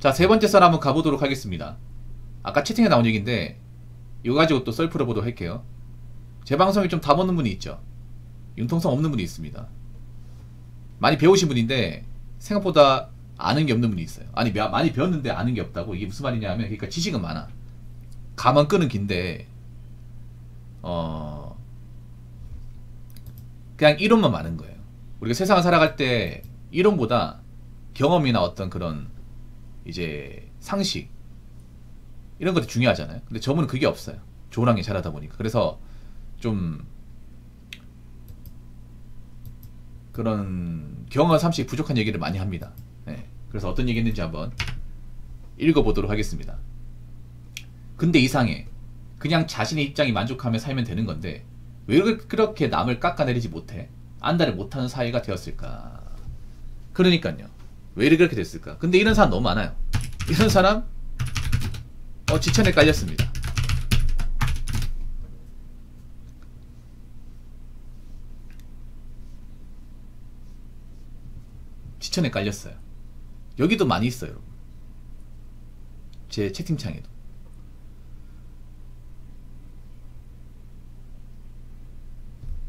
자, 세 번째 썰 한번 가보도록 하겠습니다. 아까 채팅에 나온 얘기인데 이거 가지고 또 썰 풀어보도록 할게요. 제 방송에 좀 답 없는 분이 있죠. 융통성 없는 분이 있습니다. 많이 배우신 분인데 생각보다 아는 게 없는 분이 있어요. 아니 많이 배웠는데 아는 게 없다고. 이게 무슨 말이냐 하면, 그러니까 지식은 많아, 감은 끄는 긴데 그냥 이론만 많은 거예요. 우리가 세상을 살아갈 때 이론보다 경험이나 어떤 그런 이제 상식 이런 것도 중요하잖아요. 근데 저분은 그게 없어요. 조랑이 잘하다 보니까. 그래서 좀 그런 경험 상식이 부족한 얘기를 많이 합니다. 네. 그래서 어떤 얘기 했는지 한번 읽어보도록 하겠습니다. 근데 이상해. 그냥 자신의 입장이 만족하며 살면 되는 건데 왜 그렇게 남을 깎아내리지 못해? 안달을 못하는 사회가 되었을까? 그러니까요. 왜 그렇게 됐을까? 근데 이런 사람 너무 많아요. 이런 사람 지천에 깔렸습니다. 지천에 깔렸어요. 여기도 많이 있어요, 여러분. 제 채팅창에도.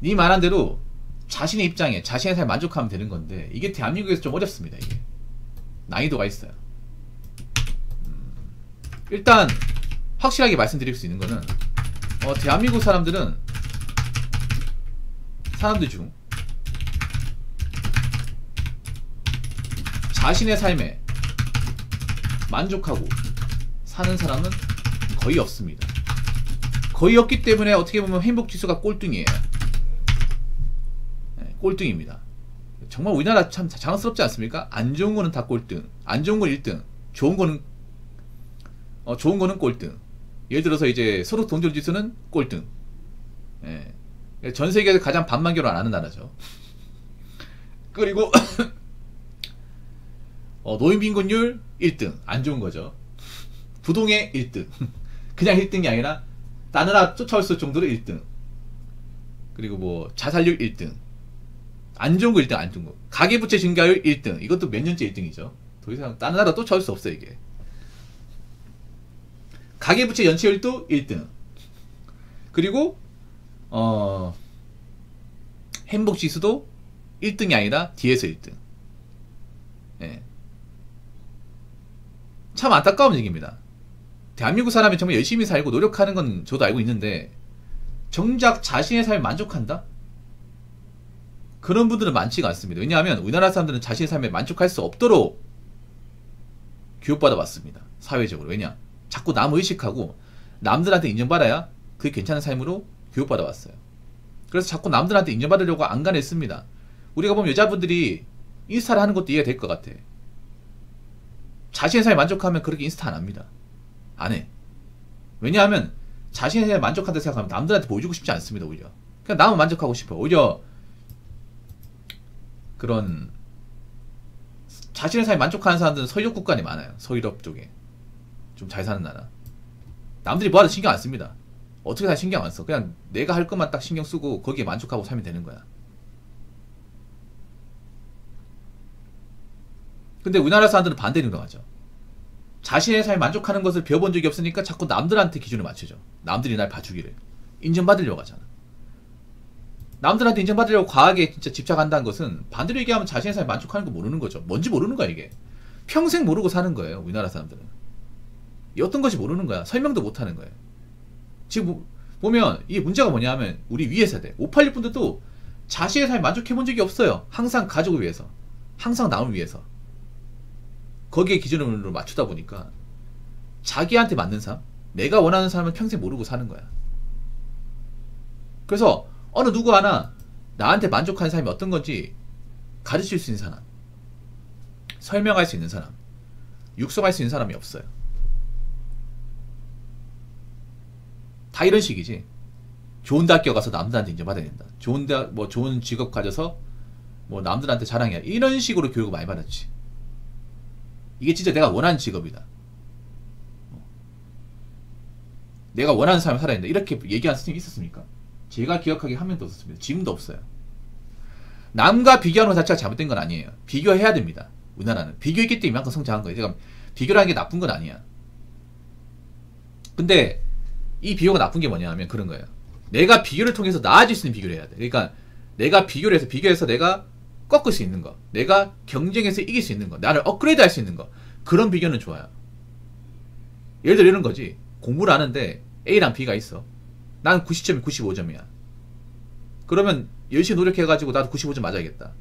네 말한 대로 자신의 입장에 자신의 삶에 만족하면 되는 건데 이게 대한민국에서 좀 어렵습니다. 이게 난이도가 있어요. 일단 확실하게 말씀드릴 수 있는 거는 대한민국 사람들 중 자신의 삶에 만족하고 사는 사람은 거의 없습니다. 거의 없기 때문에 어떻게 보면 행복지수가 꼴등이에요. 네, 꼴등입니다. 정말 우리나라 참 자랑스럽지 않습니까? 안 좋은 거는 다 꼴등, 안 좋은 건 1등, 좋은 거는 꼴등. 예를 들어서 이제 소득 동결 지수는 꼴등. 예. 전 세계에서 가장 반만 결혼 안 하는 나라죠. 그리고 노인 빈곤율 1등, 안 좋은 거죠. 부동의 1등. 그냥 1등이 아니라 따느라 쫓아올 수 정도로 1등. 그리고 뭐 자살률 1등. 안 좋은 거 1등, 안 좋은 거. 가계부채 증가율 1등. 이것도 몇 년째 1등이죠. 더 이상 다른 나라 쫓아올 수 없어요, 이게. 가계부채 연체율도 1등. 그리고 행복지수도 1등이 아니라 뒤에서 1등. 예. 참 안타까운 얘기입니다. 대한민국 사람이 정말 열심히 살고 노력하는 건 저도 알고 있는데 정작 자신의 삶에 만족한다? 그런 분들은 많지가 않습니다. 왜냐하면 우리나라 사람들은 자신의 삶에 만족할 수 없도록 교육받아 왔습니다. 사회적으로. 왜냐? 자꾸 남 의식하고 남들한테 인정받아야 그게 괜찮은 삶으로 교육받아 왔어요. 그래서 자꾸 남들한테 인정받으려고 안간했습니다. 우리가 보면 여자분들이 인스타를 하는 것도 이해가 될 것 같아. 자신의 삶에 만족하면 그렇게 인스타 안 합니다. 안 해. 왜냐하면 자신의 삶에 만족한다 생각하면 남들한테 보여주고 싶지 않습니다. 오히려 그냥 남은 만족하고 싶어. 오히려 그런 자신의 삶에 만족하는 사람들은 서유럽 국가에 많아요. 서유럽 쪽에 좀 잘 사는 나라. 남들이 뭐하든 신경 안 씁니다. 어떻게 다 신경 안 써. 그냥 내가 할 것만 딱 신경 쓰고 거기에 만족하고 살면 되는 거야. 근데 우리나라 사람들은 반대로 행동하죠. 자신의 삶에 만족하는 것을 배워본 적이 없으니까 자꾸 남들한테 기준을 맞추죠. 남들이 날 봐주기를. 인정받으려고 하잖아. 남들한테 인정받으려고 과하게 진짜 집착한다는 것은 반대로 얘기하면 자신의 삶에 만족하는 거 모르는 거죠. 뭔지 모르는 거야, 이게. 평생 모르고 사는 거예요, 우리나라 사람들은. 어떤 것이 모르는 거야. 설명도 못 하는 거예요. 지금 보면 이게 문제가 뭐냐 하면 우리 위에 세대 586분들도 자신의 삶에 만족해 본 적이 없어요. 항상 가족을 위해서, 항상 남을 위해서 거기에 기준으로 맞추다 보니까 자기한테 맞는 삶, 내가 원하는 삶을 평생 모르고 사는 거야. 그래서 어느 누구 하나 나한테 만족하는 삶이 어떤 건지 가르칠 수 있는 사람, 설명할 수 있는 사람, 육성할 수 있는 사람이 없어요. 다 이런 식이지. 좋은 대학교 가서 남들한테 인정받아야 된다. 좋은 직업 가져서 남들한테 자랑해야. 이런 식으로 교육을 많이 받았지. 이게 진짜 내가 원하는 직업이다. 내가 원하는 삶을 살아야 된다. 이렇게 얘기하는 선생님이 있었습니까? 제가 기억하기에 한 명도 없었습니다. 지금도 없어요. 남과 비교하는 것 자체가 잘못된 건 아니에요. 비교해야 됩니다. 우리나라는. 비교했기 때문에 이만큼 성장한 거예요. 제가 비교를 하는 게 나쁜 건 아니야. 근데 이 비교가 나쁜 게 뭐냐면 그런 거예요. 내가 비교를 통해서 나아질 수 있는 비교를 해야 돼. 그러니까 내가 비교해서 내가 꺾을 수 있는 거, 내가 경쟁에서 이길 수 있는 거, 나를 업그레이드 할 수 있는 거, 그런 비교는 좋아요. 예를 들어 이런 거지. 공부를 하는데 A랑 B가 있어. 난 90점이 95점이야. 그러면 열심히 노력해가지고 나도 95점 맞아야겠다.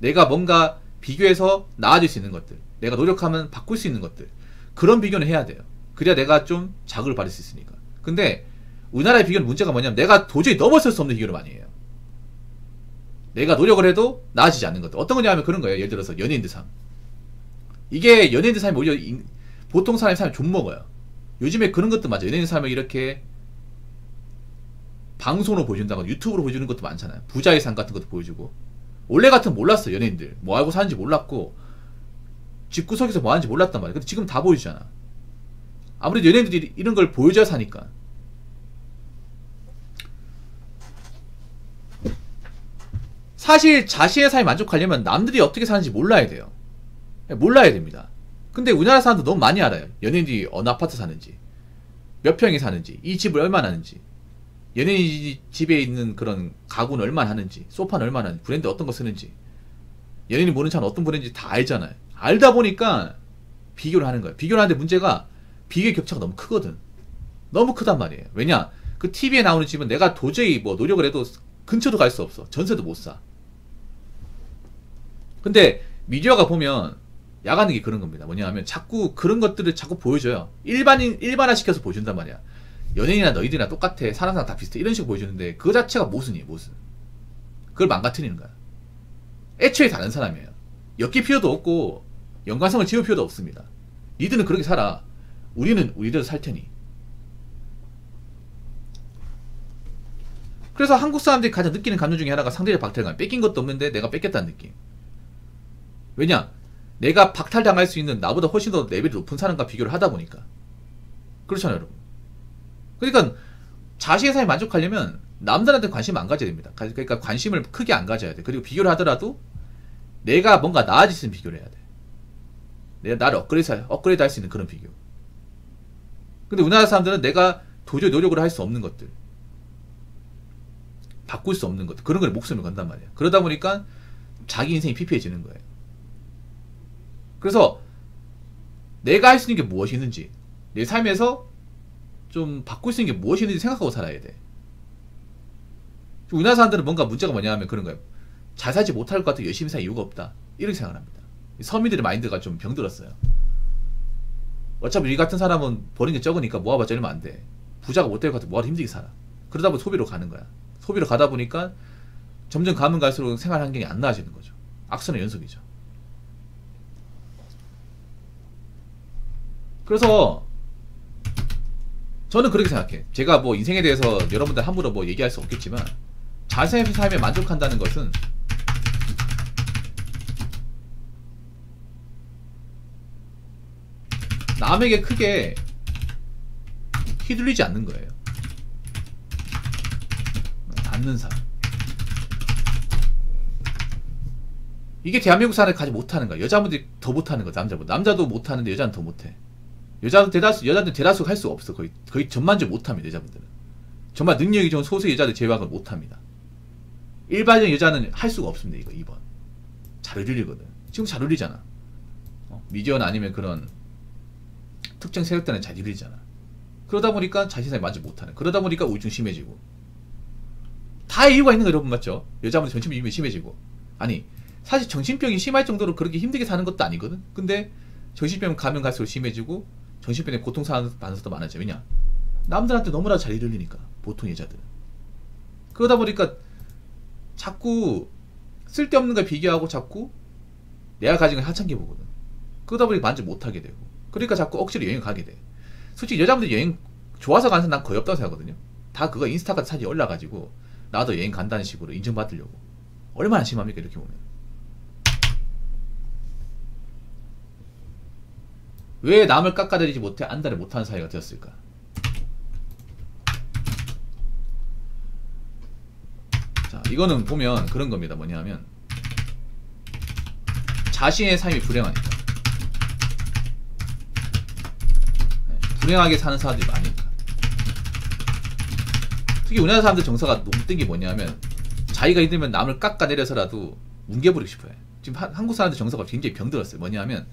내가 뭔가 비교해서 나아질 수 있는 것들, 내가 노력하면 바꿀 수 있는 것들, 그런 비교는 해야 돼요. 그래야 내가 좀 자극을 받을 수 있으니까. 근데 우리나라의 비교는 문제가 뭐냐면 내가 도저히 넘어설 수 없는 비교를 많이 해요. 내가 노력을 해도 나아지지 않는 것들. 어떤 거냐 하면 그런 거예요. 예를 들어서 연예인들 삶. 이게 연예인들 삶이 오히려 보통 사람의 삶을 좀먹어요. 요즘에 그런 것도 맞아요. 연예인 삶을 이렇게 방송으로 보여준다거나 유튜브로 보여주는 것도 많잖아요. 부자의 삶 같은 것도 보여주고. 원래 같으면 몰랐어. 연예인들 뭐 하고 사는지 몰랐고 집구석에서 뭐 하는지 몰랐단 말이야. 근데 지금 다 보여주잖아. 아무래도 연예인들이 이런 걸 보여줘야 사니까. 사실 자신의 삶에 만족하려면 남들이 어떻게 사는지 몰라야 돼요. 몰라야 됩니다. 근데 우리나라 사람도 너무 많이 알아요. 연예인들이 어느 아파트 사는지, 몇 평에 사는지, 이 집을 얼마나 하는지, 연예인 집에 있는 그런 가구는 얼마나 하는지, 소파는 얼마나 하는지, 브랜드 어떤 거 쓰는지, 연예인이 모르는 차는 어떤 브랜드인지 다 알잖아요. 알다 보니까 비교를 하는 거예요. 비교를 하는데 문제가 비교의 격차가 너무 크거든. 너무 크단 말이에요. 왜냐? 그 TV에 나오는 집은 내가 도저히 뭐 노력을 해도 근처도 갈 수 없어. 전세도 못 사. 근데 미디어가 보면 야가는 게 그런 겁니다. 뭐냐 하면 자꾸 그런 것들을 자꾸 보여줘요. 일반화시켜서 보여준단 말이야. 연예인이나 너희들이나 똑같아. 사람 다 비슷해. 이런 식으로 보여주는데 그 자체가 모순이에요. 모순. 그걸 망가뜨리는 거야. 애초에 다른 사람이에요. 엮일 필요도 없고 연관성을 지울 필요도 없습니다. 니들은 그렇게 살아. 우리는 우리대로 살 테니. 그래서 한국 사람들이 가장 느끼는 감정 중에 하나가 상대적 박탈감. 뺏긴 것도 없는데 내가 뺏겼다는 느낌. 왜냐? 내가 박탈당할 수 있는 나보다 훨씬 더 레벨이 높은 사람과 비교를 하다 보니까. 그렇잖아요, 여러분. 그러니까 자신의 삶에 만족하려면 남들한테 관심 안 가져야 됩니다. 그러니까 관심을 크게 안 가져야 돼. 그리고 비교를 하더라도 내가 뭔가 나아질 수 있는 비교를 해야 돼. 내가 나를 업그레이드 할 수 있는 그런 비교. 근데 우리나라 사람들은 내가 도저히 노력을 할 수 없는 것들, 바꿀 수 없는 것들, 그런 거에 목숨을 건단 말이야. 그러다 보니까 자기 인생이 피폐해지는 거예요. 그래서 내가 할 수 있는 게 무엇이 있는지, 내 삶에서 좀 바꿀 수 있는 게 무엇이 있는지 생각하고 살아야 돼. 우리나라 사람들은 뭔가 문제가 뭐냐 하면 그런 거예요. 잘 살지 못할 것 같아 열심히 살 이유가 없다. 이렇게 생각을 합니다. 서민들의 마인드가 좀 병들었어요. 어차피 우리 같은 사람은 버린 게 적으니까 모아봤자 얼마 안 돼. 부자가 못 될 것 같아 모아도 힘들게 살아. 그러다 보니 소비로 가는 거야. 소비로 가다 보니까 점점 가면 갈수록 생활 환경이 안 나아지는 거죠. 악순환의 연속이죠. 그래서 저는 그렇게 생각해. 제가 뭐 인생에 대해서 여러분들 함부로 뭐 얘기할 수 없겠지만 자신의 삶에 만족한다는 것은 남에게 크게 휘둘리지 않는 거예요. 않는 삶. 이게 대한민국 사람이 가지 못하는 거야. 여자분들이 더 못하는 거야. 남자보다. 남자도 못하는데 여자는 더 못해. 여자들 대다수 할 수가 없어. 거의 전반적으로 못합니다. 여자분들은. 정말 능력이 좋은 소수의 여자들 제외하고 못합니다. 일반적 여자는 할 수가 없습니다. 이거 2번. 잘 어울리거든. 지금 잘 어울리잖아. 미디어나 아니면 그런 특정 세력들은 잘 어울리잖아. 그러다 보니까 자신의 만족 못하는. 그러다 보니까 우울증 심해지고. 다 이유가 있는 거 여러분 맞죠? 여자분들 정신병이 심해지고. 아니 사실 정신병이 심할 정도로 그렇게 힘들게 사는 것도 아니거든. 근데 정신병 가면 갈수록 심해지고 정신병에 고통받는 사람도 많아져. 왜냐? 남들한테 너무나 잘 이끌리니까. 보통 여자들은. 그러다 보니까 자꾸 쓸데없는 걸 비교하고 자꾸 내가 가진 걸 하찮게 보거든. 그러다 보니까 만족 못하게 되고. 그러니까 자꾸 억지로 여행을 가게 돼. 솔직히 여자분들이 여행 좋아서 가는 사람 난 거의 없다고 생각하거든요. 다 그거 인스타 같은 사진이 올라가지고 나도 여행 간다는 식으로 인정받으려고. 얼마나 심합니까 이렇게 보면. 왜 남을 깎아내리지 못해 안달을 못하는 사이가 되었을까? 자, 이거는 보면 그런 겁니다. 뭐냐면 자신의 삶이 불행하니까. 불행하게 사는 사람들이 많으니까. 특히 우리나라 사람들 정서가 너무 뜬 게 뭐냐면 자기가 힘들면 남을 깎아내려서라도 뭉개버리고 싶어요. 지금 한국 사람들 정서가 굉장히 병들었어요. 뭐냐면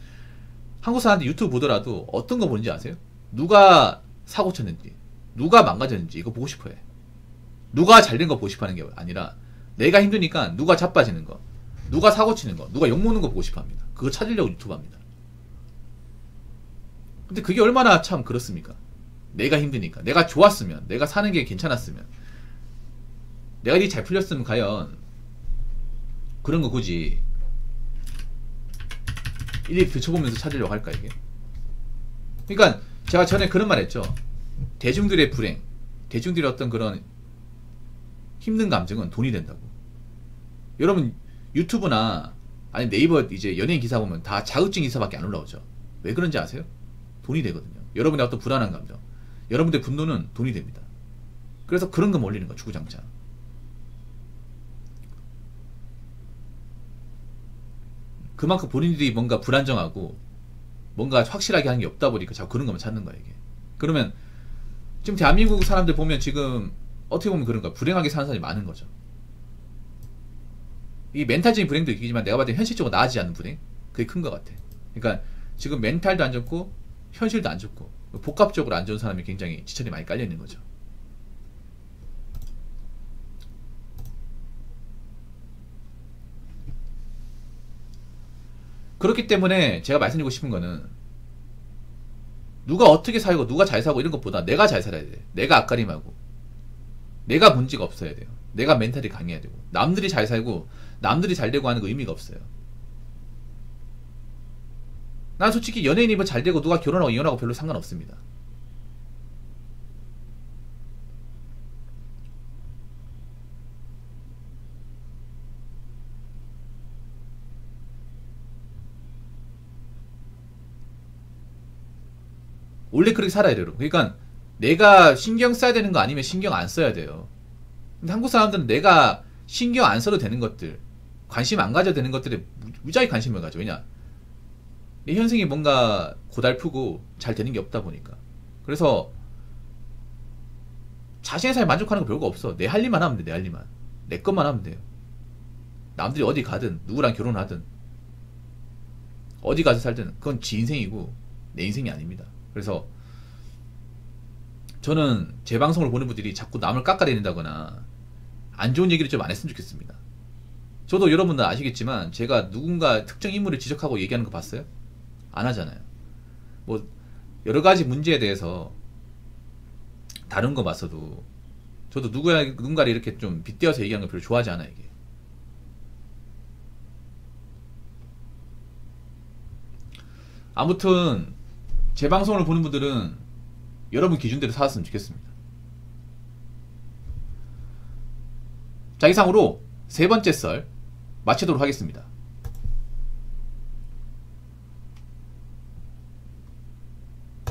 한국 사람들 유튜브 보더라도 어떤 거 보는지 아세요? 누가 사고 쳤는지, 누가 망가졌는지 이거 보고 싶어요. 누가 잘된 거 보고 싶어 하는 게 아니라 내가 힘드니까 누가 자빠지는 거, 누가 사고 치는 거, 누가 욕먹는 거 보고 싶어 합니다. 그거 찾으려고 유튜브 합니다. 근데 그게 얼마나 참 그렇습니까? 내가 힘드니까, 내가 좋았으면, 내가 사는 게 괜찮았으면, 내가 일이 잘 풀렸으면 과연 그런 거 굳이 일일이 들춰보면서 찾으려고 할까 이게? 그러니까 제가 전에 그런 말 했죠. 대중들의 불행, 대중들의 어떤 그런 힘든 감정은 돈이 된다고. 여러분 유튜브나 아니 네이버 이제 연예인 기사 보면 다 자극적인 기사밖에 안 올라오죠. 왜 그런지 아세요? 돈이 되거든요. 여러분의 어떤 불안한 감정, 여러분들의 분노는 돈이 됩니다. 그래서 그런 거 올리는 거 주구장창. 그만큼 본인들이 뭔가 불안정하고 뭔가 확실하게 하는 게 없다 보니까 자꾸 그런 것만 찾는 거야 이게. 그러면 지금 대한민국 사람들 보면 지금 어떻게 보면 그런 거야. 불행하게 사는 사람이 많은 거죠. 이 멘탈적인 불행도 있지만 내가 봤을 때 현실적으로 나아지지 않는 불행, 그게 큰 것 같아. 그러니까 지금 멘탈도 안 좋고 현실도 안 좋고 복합적으로 안 좋은 사람이 굉장히 지천이 많이 깔려 있는 거죠. 그렇기 때문에 제가 말씀드리고 싶은 거는 누가 어떻게 살고 누가 잘 살고 이런 것보다 내가 잘 살아야 돼. 내가 앞가림하고 내가 문제가 없어야 돼요. 내가 멘탈이 강해야 되고 남들이 잘 살고 남들이 잘 되고 하는 거 의미가 없어요. 난 솔직히 연예인이 뭐 잘 되고 누가 결혼하고 이혼하고 별로 상관없습니다. 원래 그렇게 살아야 돼요. 그러니까 내가 신경 써야 되는 거 아니면 신경 안 써야 돼요. 근데 한국 사람들은 내가 신경 안 써도 되는 것들, 관심 안 가져도 되는 것들에 무지하게 관심을 가져. 왜냐? 내 현생이 뭔가 고달프고 잘 되는 게 없다 보니까. 그래서 자신의 삶에 만족하는 거 별거 없어. 내 할 일만 하면 돼. 내 할 일만. 내 것만 하면 돼요. 남들이 어디 가든 누구랑 결혼하든 어디 가서 살든 그건 지 인생이고 내 인생이 아닙니다. 그래서 저는 제 방송을 보는 분들이 자꾸 남을 깎아내린다거나 안 좋은 얘기를 좀 안 했으면 좋겠습니다. 저도 여러분들 아시겠지만 제가 누군가 특정 인물을 지적하고 얘기하는 거 봤어요? 안 하잖아요. 뭐 여러가지 문제에 대해서 다른 거 봤어도 저도 누군가를 이렇게 좀 빗대어서 얘기하는 거 별로 좋아하지 않아요. 이게 아무튼 제 방송을 보는 분들은 여러분 기준대로 살았으면 좋겠습니다. 자, 이상으로 세 번째 썰 마치도록 하겠습니다.